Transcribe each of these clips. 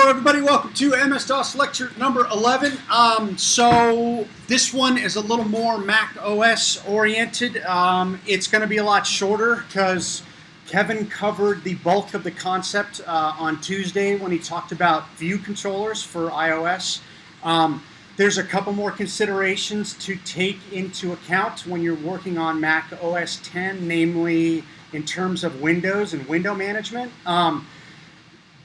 Hello everybody, welcome to MS-DOS lecture number 11. So this one is a little more Mac OS oriented. It's going to be a lot shorter because Kevin covered the bulk of the concept on Tuesday when he talked about view controllers for iOS. There's a couple more considerations to take into account when you're working on Mac OS 10, namely in terms of Windows and window management.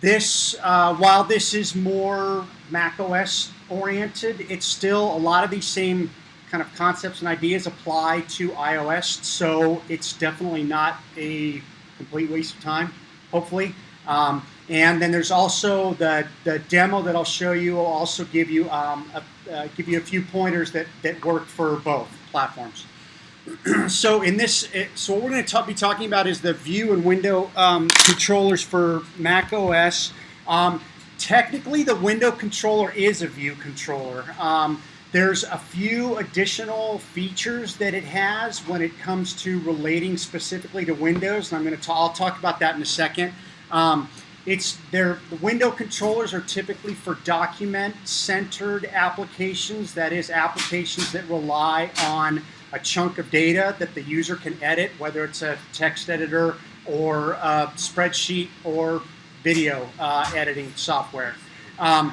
While this is more Mac OS oriented, it's still a lot of these same kind of concepts and ideas apply to iOS, so it's definitely not a complete waste of time, hopefully. And then there's also the demo that I'll show you will also give you a few pointers that work for both platforms. So what we're going to be talking about is the view and window controllers for Mac OS. Technically, the window controller is a view controller. There's a few additional features that it has when it comes to relating specifically to Windows, and I'll talk about that in a second. The window controllers are typically for document-centered applications, that is, applications that rely on a chunk of data that the user can edit, whether it's a text editor or a spreadsheet or video editing software. A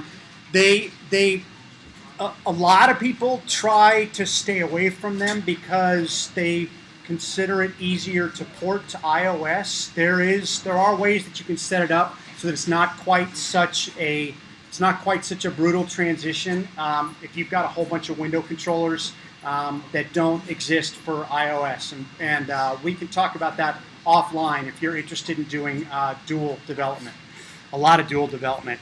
lot of people try to stay away from them because they consider it easier to port to iOS. There are ways that you can set it up so that it's not quite such a brutal transition. If you've got a whole bunch of window controllers that don't exist for iOS, and we can talk about that offline if you're interested in doing dual development, a lot of dual development.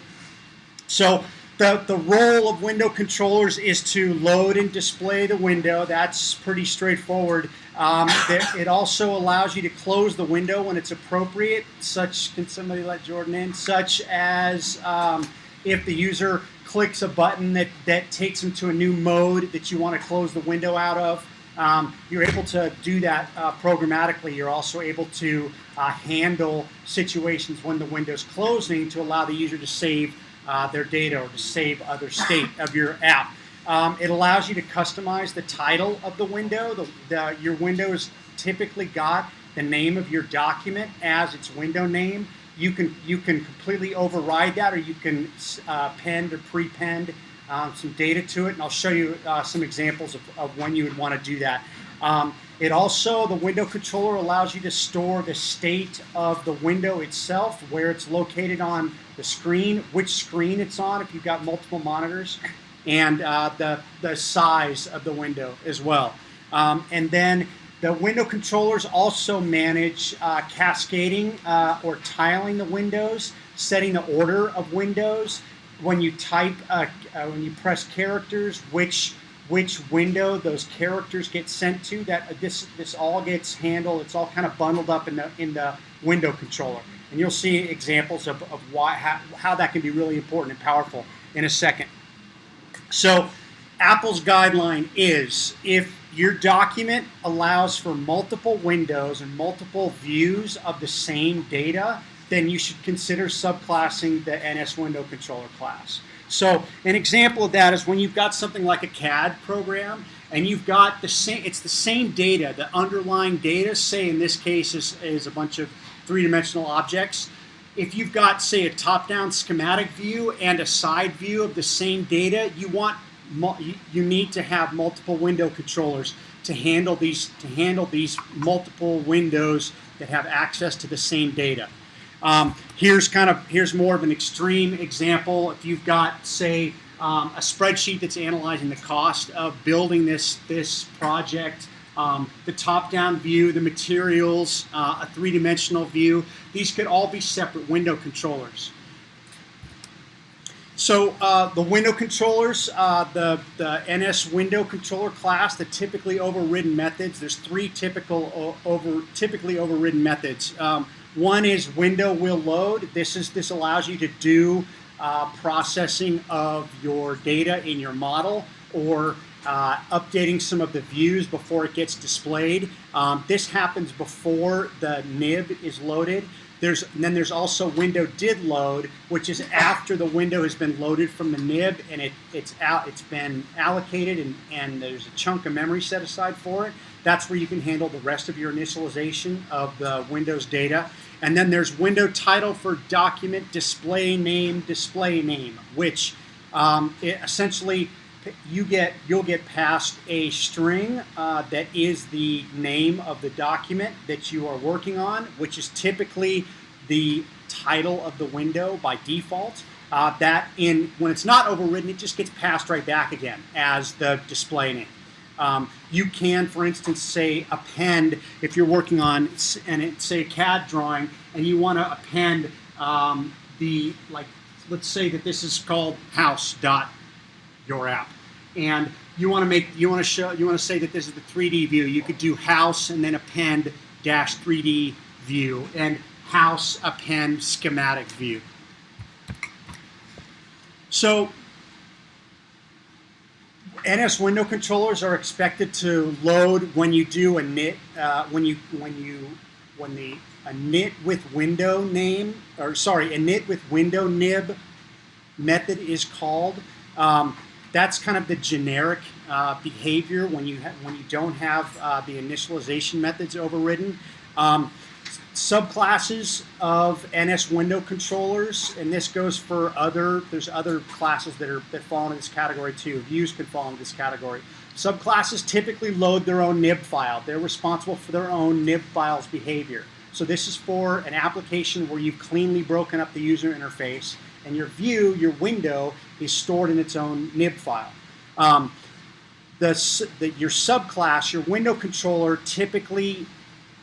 So the role of window controllers is to load and display the window. That's pretty straightforward. It also allows you to close the window when it's appropriate, can somebody let Jordan in, such as if the user clicks a button that takes them to a new mode that you want to close the window out of. You're able to do that programmatically. You're also able to handle situations when the window's closing to allow the user to save their data or to save other state of your app. It allows you to customize the title of the window. Your window has typically got the name of your document as its window name. You can completely override that, or you can append or prepend some data to it, and I'll show you some examples of when you would want to do that. The window controller allows you to store the state of the window itself, where it's located on the screen, which screen it's on if you've got multiple monitors, and the size of the window as well. And then the window controllers also manage cascading or tiling the windows, setting the order of windows. When you type, when you press characters, which window those characters get sent to. This all gets handled. It's all kind of bundled up in the window controller, and you'll see examples of how that can be really important and powerful in a second. So, Apple's guideline is if your document allows for multiple windows and multiple views of the same data, then you should consider subclassing the NS window controller class. So an example of that is when you've got something like a CAD program and you've got it's the same data, the underlying data, say in this case is a bunch of three-dimensional objects. If you've got, say, a top-down schematic view and a side view of the same data, you need to have multiple window controllers to handle these multiple windows that have access to the same data. Here's more of an extreme example. If you've got, say, a spreadsheet that's analyzing the cost of building this project, the top-down view, the materials, a three-dimensional view, these could all be separate window controllers. So the window controllers, the NS window controller class, the typically overridden methods. There's three typically overridden methods. One is window will load. This allows you to do processing of your data in your model, or updating some of the views before it gets displayed. This happens before the nib is loaded. And then there's also window did load, which is after the window has been loaded from the nib and it's been allocated and there's a chunk of memory set aside for it. That's where you can handle the rest of your initialization of the Windows data. And then there's window title for document display name, which essentially you'll get passed a string that is the name of the document that you are working on, which is typically the title of the window by default. When it's not overridden, it just gets passed right back again as the display name. You can, for instance, say append if you're working on say a CAD drawing and you want to append let's say that this is called house.yourapp. And you want to say that this is the 3D view. You could do house and then append -3D view and house append schematic view. So NS window controllers are expected to load when you do a init a init with window name, or sorry, init with window nib method is called. That's kind of the generic behavior when you don't have the initialization methods overridden. Subclasses of NS window controllers, and this goes for there's other classes that fall into this category too. Views could fall into this category. Subclasses typically load their own nib file. They're responsible for their own nib file's behavior. So this is for an application where you've cleanly broken up the user interface, and your view, your window, is stored in its own nib file. Your subclass, your window controller, typically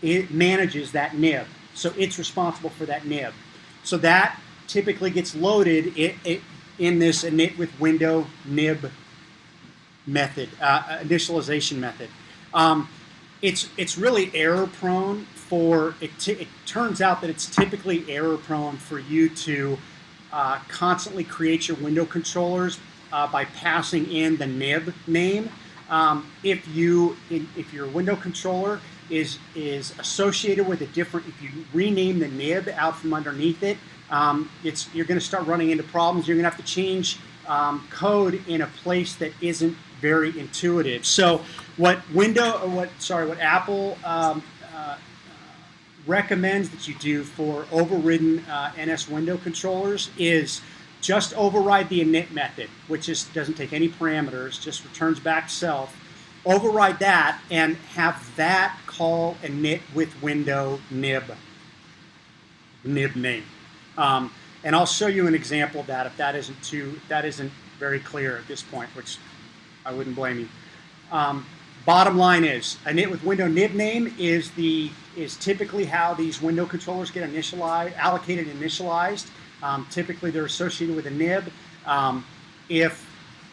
it manages that nib. So it's responsible for that nib. So that typically gets loaded in this init with window nib method, initialization method. It's really error prone it turns out that it's typically error prone for you to constantly create your window controllers by passing in the nib name. If your window controller is associated with a different, if you rename the nib out from underneath it, you're going to start running into problems. You're going to have to change code in a place that isn't very intuitive. So what Apple recommends that you do for overridden NS window controllers is just override the init method, which doesn't take any parameters, just returns back self. Override that and have that call init with window nib name. And I'll show you an example of that if that isn't very clear at this point, which I wouldn't blame you. Bottom line is, init with window nib name is typically how these window controllers get allocated and initialized. Typically they're associated with a nib.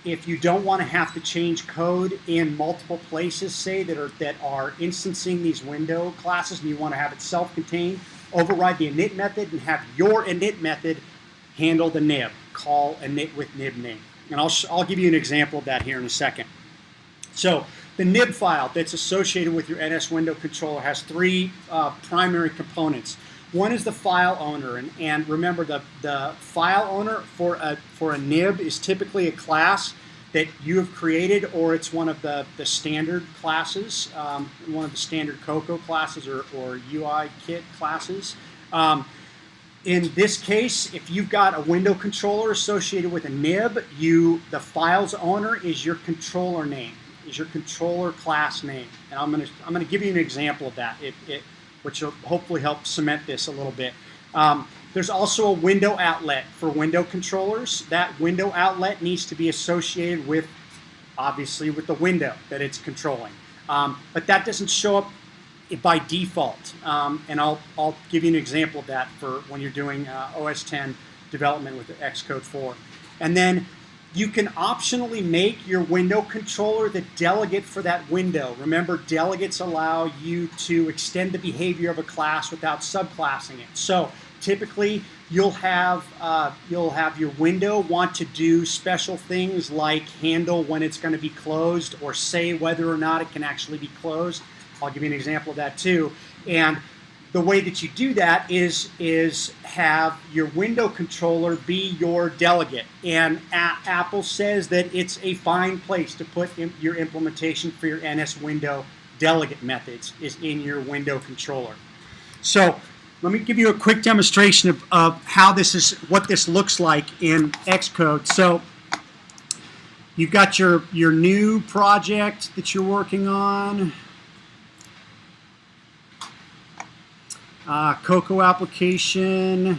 If you don't want to have to change code in multiple places, say that are instancing these window classes, and you want to have it self-contained, override the init method and have your init method handle the nib. Call init with nib name. And I'll give you an example of that here in a second. So the nib file that's associated with your NS window controller has three primary components. One is the file owner, and remember the file owner for a nib is typically a class that you have created, or it's one of the standard classes, one of the standard Cocoa classes or UI kit classes. In this case, if you've got a window controller associated with a nib, the file's owner is your controller name, is your controller class name. And I'm gonna give you an example of that, which will hopefully help cement this a little bit. There's also a window outlet for window controllers. That window outlet needs to be associated with, obviously, with the window that it's controlling. But that doesn't show up by default. And I'll give you an example of that for when you're doing OS X development with Xcode 4. And then you can optionally make your window controller the delegate for that window. Remember, delegates allow you to extend the behavior of a class without subclassing it. So typically, you'll have your window want to do special things like handle when it's going to be closed or say whether or not it can actually be closed. I'll give you an example of that too. And the way that you do that is have your window controller be your delegate. And Apple says that it's a fine place to put your implementation for your NS window delegate methods is in your window controller. So let me give you a quick demonstration of how what this looks like in Xcode. So you've got your new project that you're working on. Cocoa application,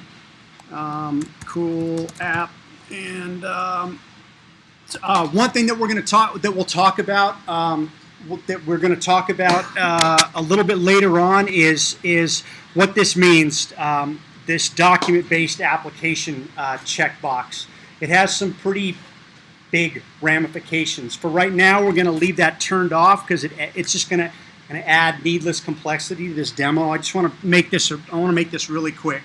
cool app, and one thing that we'll talk about a little bit later on is what this means. This document-based application checkbox. It has some pretty big ramifications. For right now, we're going to leave that turned off because it's just going to add needless complexity to this demo. I just want to make this. I want to make this really quick.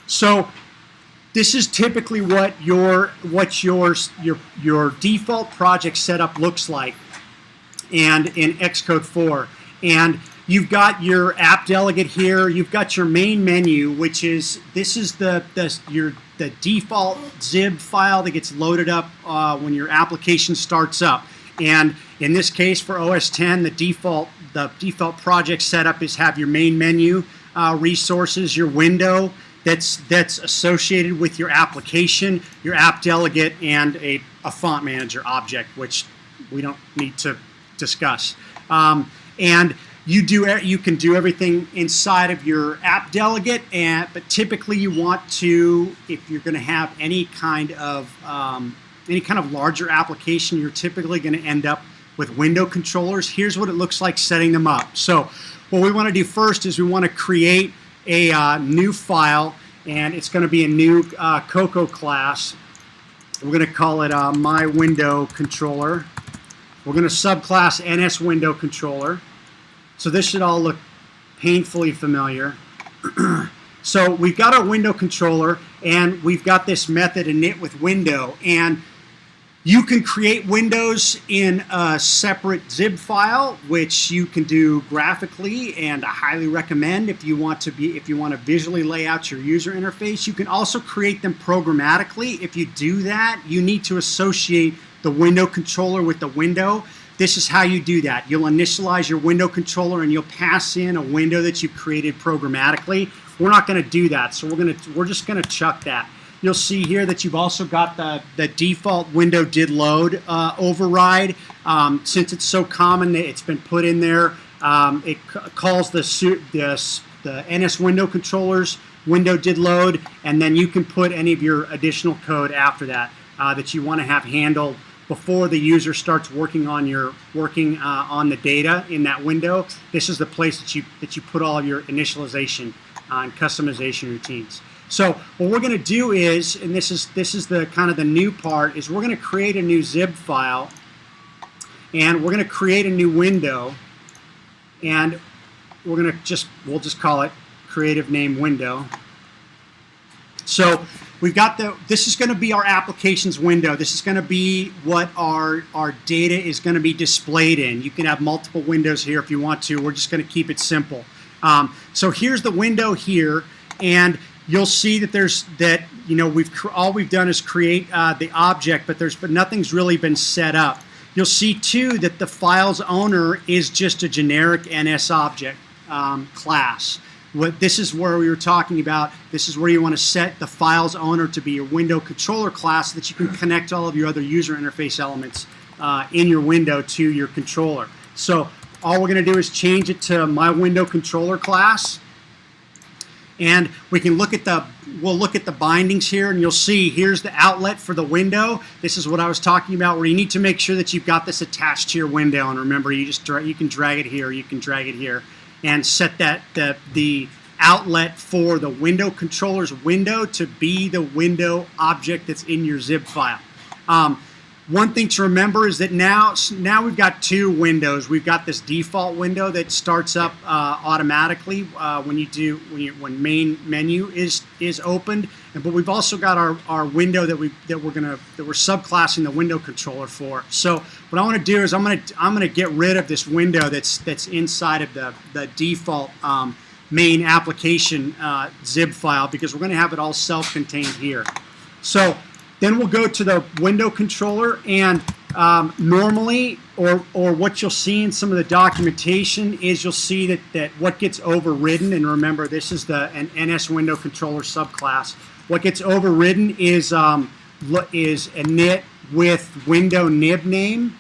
So this is typically what your default project setup looks like, and in Xcode 4. And you've got your app delegate here. You've got your main menu, which is the default zip file that gets loaded up when your application starts up. And in this case, for OS 10, the default project setup is have your main menu resources, your window that's associated with your application, your app delegate, and a font manager object, which we don't need to discuss. And you can do everything inside of your app delegate, but typically you want to, if you're going to have any kind of larger application, you're typically going to end up with window controllers. Here's what it looks like setting them up. So what we want to do first is we want to create a new file, and it's going to be a new Cocoa class. We're going to call it my window controller. We're going to subclass NS window controller. So this should all look painfully familiar. So we've got our window controller, and we've got this method init with window, and you can create windows in a separate zip file, which you can do graphically, and I highly recommend if you want to visually lay out your user interface. You can also create them programmatically. If you do that, you need to associate the window controller with the window. This is how you do that. You'll initialize your window controller, and you'll pass in a window that you've created programmatically. We're not going to do that, so we're just going to chuck that. You'll see here that you've also got the default window did load override. Since it's so common, it's been put in there. It calls the NS window controllers window did load, and then you can put any of your additional code after that that you want to have handled before the user starts working on the data in that window. This is the place that you put all of your initialization and customization routines. So what we're going to do is, and this is the kind of the new part, is we're going to create a new zip file, and we're going to create a new window, and we'll just call it creative name window. So we've got this is going to be our applications window. This is going to be what our data is going to be displayed in. You can have multiple windows here if you want to. We're just going to keep it simple. So here's the window here, and you'll see that all we've done is create the object, but nothing's really been set up. You'll see too that the file's owner is just a generic NS object class. This is where we were talking about. This is where you want to set the file's owner to be your window controller class, so that you can connect all of your other user interface elements in your window to your controller. So all we're going to do is change it to my window controller class. And we can we'll look at the bindings here, and you'll see here's the outlet for the window. This is what I was talking about, where you need to make sure that you've got this attached to your window. And remember, you can drag it here, you can drag it here, and set the outlet for the window controller's window to be the window object that's in your zip file. One thing to remember is that now we've got two windows. We've got this default window that starts up automatically when main menu is opened, but we've also got our window that we're subclassing the window controller for. So what I want to do is I'm gonna get rid of this window that's inside of the default main application zip file, because we're going to have it all self-contained here. So then we'll go to the window controller, and normally, or what you'll see in some of the documentation is you'll see that what gets overridden, and remember this is an NS window controller subclass. What gets overridden is a init with window nib name.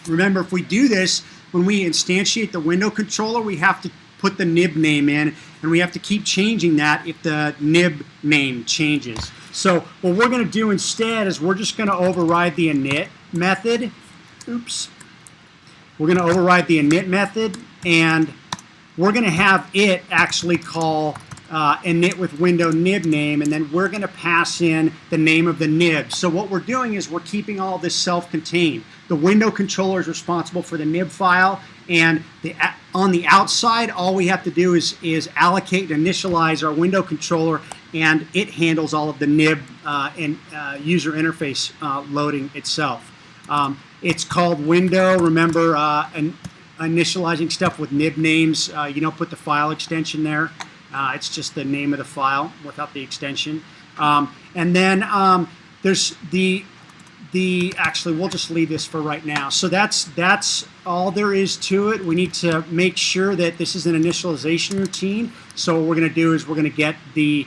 Remember, if we do this, when we instantiate the window controller, we have to put the nib name in, and we have to keep changing that if the nib name changes. So what we're going to do instead is we're just going to override the init method. Oops. We're going to override the init method, and we're going to have it actually call init with window nib name, and then we're going to pass in the name of the nib. So what we're doing is we're keeping all this self-contained. The window controller is responsible for the nib file, and on the outside, all we have to do is allocate and initialize our window controller, and it handles all of the nib and user interface loading itself. It's called window. Remember, initializing stuff with nib names, you don't put the file extension there. It's just the name of the file without the extension. And then there's actually, we'll just leave this for right now. So that's all there is to it. We need to make sure that this is an initialization routine. So what we're going to do is we're going to get the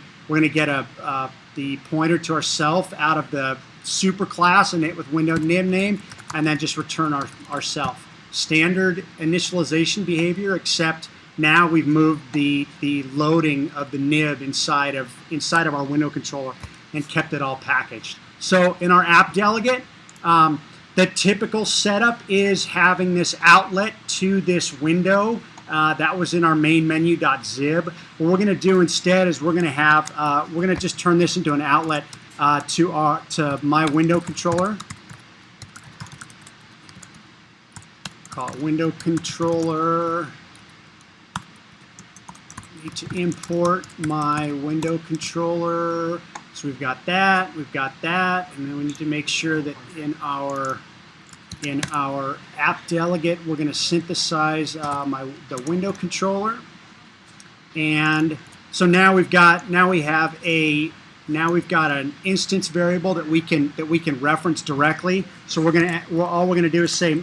pointer to ourself out of the superclass and it with window nib name, and then just return our self. Standard initialization behavior, except now we've moved the loading of the nib inside of our window controller and kept it all packaged. So in our app delegate, the typical setup is having this outlet to this window. That was in our main menu.zib. What we're going to do instead is we're going to just turn this into an outlet to my window controller. Call it window controller. Need to import my window controller. So we've got that, and then we need to make sure that in our app delegate we're going to synthesize the window controller. And so now we've got an instance variable that we can reference directly. So all we're gonna do is say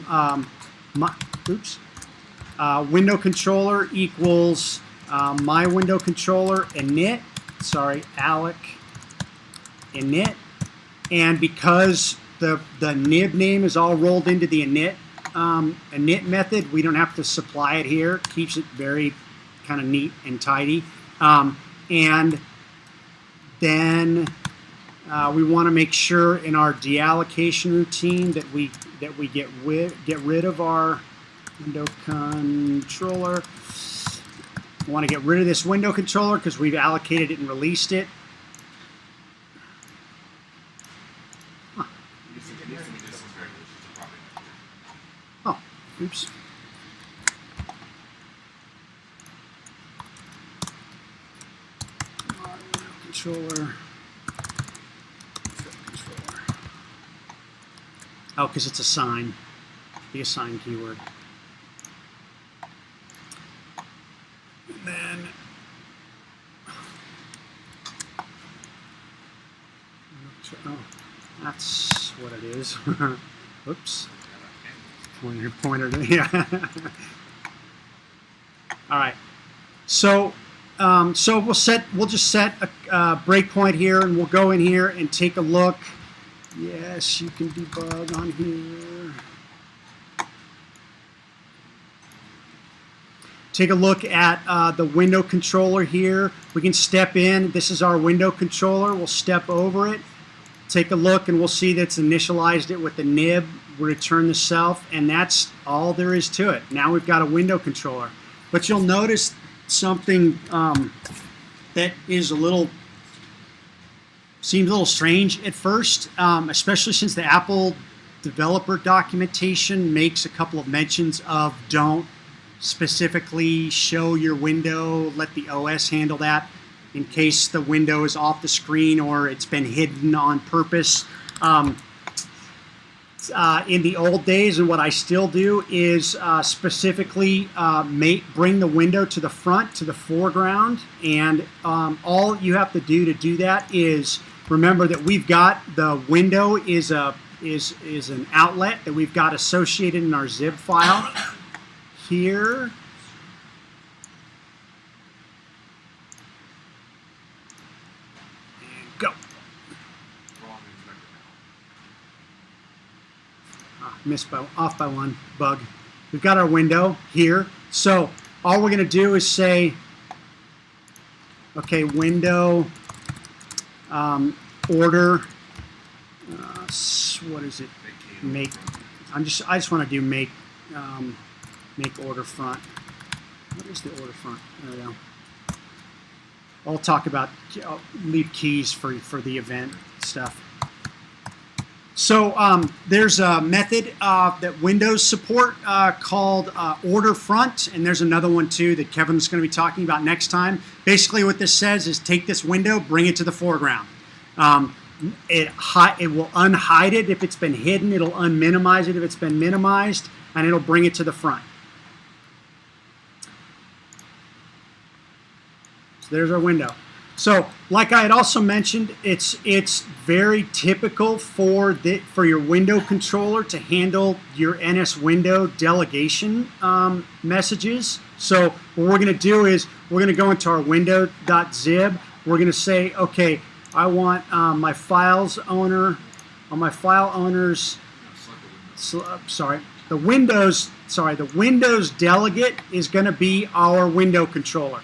window controller equals my window controller init. Sorry, alloc init, and because the nib name is all rolled into the init method, we don't have to supply it here. It keeps it very kind of neat and tidy. And then we want to make sure in our deallocation routine that we get rid of our window controller. We want to get rid of this window controller because we've allocated it and released it. Oh, oops. Controller. Oh, because it's a sign. The assign keyword. And then oh, that's what it is. Oops. Pointer. Yeah. All right. So we'll just set a breakpoint here, and we'll go in here and take a look. Yes, you can debug on here. Take a look at the window controller here. We can step in. This is our window controller. We'll step over it. Take a look, and we'll see that's initialized it with the nib. We'll return the self, and that's all there is to it. Now we've got a window controller. But you'll notice something that is seems a little strange at first, especially since the Apple developer documentation makes a couple of mentions of don't specifically show your window, let the OS handle that in case the window is off the screen or it's been hidden on purpose. In the old days, and what I still do is specifically bring the window to the front, to the foreground, and all you have to do that is remember that we've got the window is an outlet that we've got associated in our zip file here. And go. Missed off by one bug. We've got our window here. So all we're going to do is say, okay, window order. What is it? Make. I just want to do make order front. What is the order front? There we go. I'll talk about. I'll leave keys for the event stuff. So there's a method that Windows support called order front, and there's another one too that Kevin's going to be talking about next time. Basically what this says is take this window, bring it to the foreground. It will unhide it if it's been hidden, it'll unminimize it if it's been minimized, and it'll bring it to the front. So there's our window. So, like I had also mentioned, it's very typical for your window controller to handle your NS window delegation messages. So what we're going to do is we're going to go into our window.zib. We're going to say, okay, I want my files owner, or my file owners. The Windows delegate is going to be our window controller.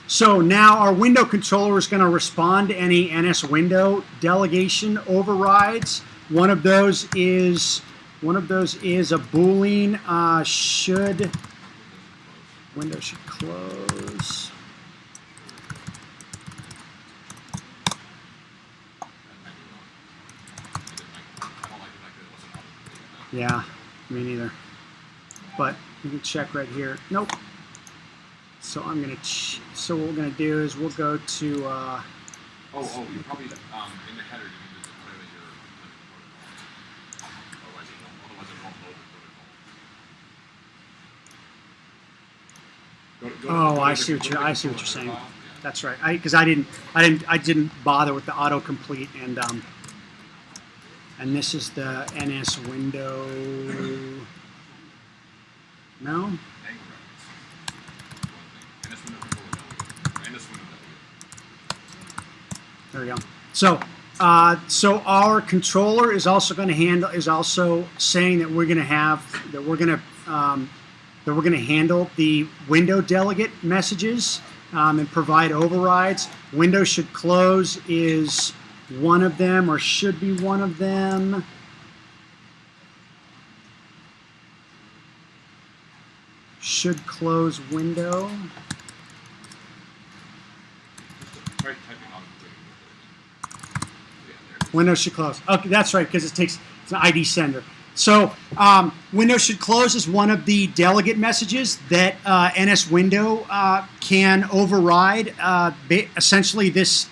So now our window controller is going to respond to any NS window delegation overrides. One of those is a Boolean window should close. Yeah, me neither. But you can check right here. Nope. So I'm gonna. So what we're gonna do is we'll go to. You probably in the header you need to declare that you're otherwise it won't load the protocol. Oh, I see what you're saying. That's right. Because I didn't bother with the autocomplete and this is the NS window. No. There we go. So our controller is also going to saying that we're going to handle the window delegate messages and provide overrides. Window should close is one of them, or should be one of them. Should close window. Windows should close. Okay, that's right, because it's an ID sender. So Windows should close is one of the delegate messages that NS Window can override. Essentially, this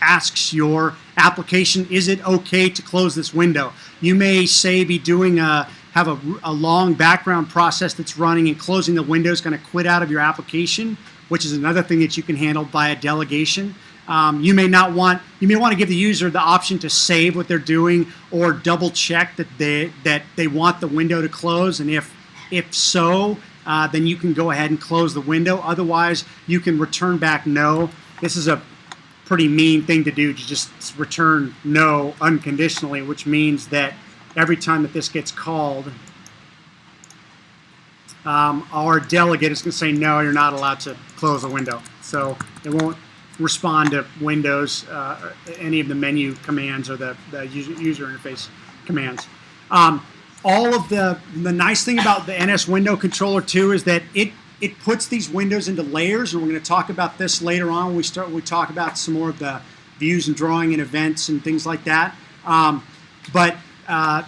asks your application, is it okay to close this window? You may say be doing have a long background process that's running, and closing the window is going to quit out of your application, which is another thing that you can handle by a delegation. You may want to give the user the option to save what they're doing or double check that they want the window to close, and if so, then you can go ahead and close the window. Otherwise, you can return back no. This is a pretty mean thing to do, to just return no unconditionally, which means that every time that this gets called, our delegate is going to say no, you're not allowed to close the window. So it won't respond to Windows, any of the menu commands or the user interface commands. All of the nice thing about the NS window controller too is that it puts these windows into layers, and we're going to talk about this later on when we talk about some more of the views and drawing and events and things like that. But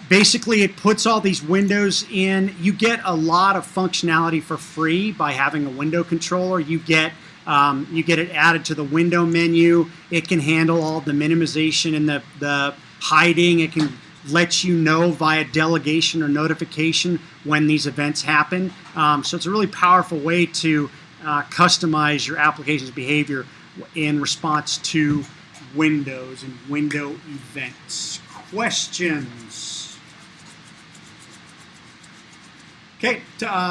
Basically, it puts all these windows in. You get a lot of functionality for free by having a window controller. You get it added to the window menu. It can handle all the minimization and the hiding. It can let you know via delegation or notification when these events happen. So it's a really powerful way to customize your application's behavior in response to Windows and window events. Questions? Okay,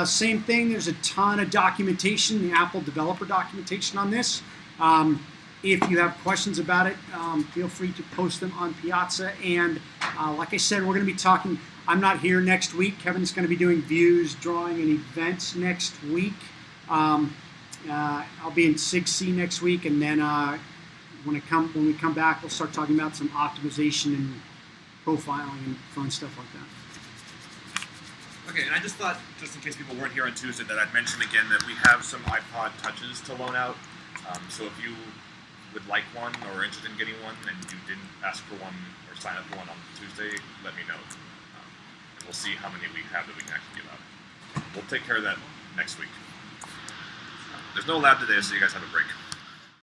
same thing. There's a ton of documentation, the Apple developer documentation on this. If you have questions about it, feel free to post them on Piazza. And like I said, we're going to be talking. I'm not here next week. Kevin's going to be doing views, drawing, and events next week. I'll be in 6C next week, and then when we come back, we'll start talking about some optimization and profiling and fun stuff like that. Okay, and I just thought, just in case people weren't here on Tuesday, that I'd mention again that we have some iPod Touches to loan out. So if you would like one or are interested in getting one and you didn't ask for one or sign up for one on Tuesday, let me know. And we'll see how many we have that we can actually give out. We'll take care of that next week. There's no lab today, so you guys have a break.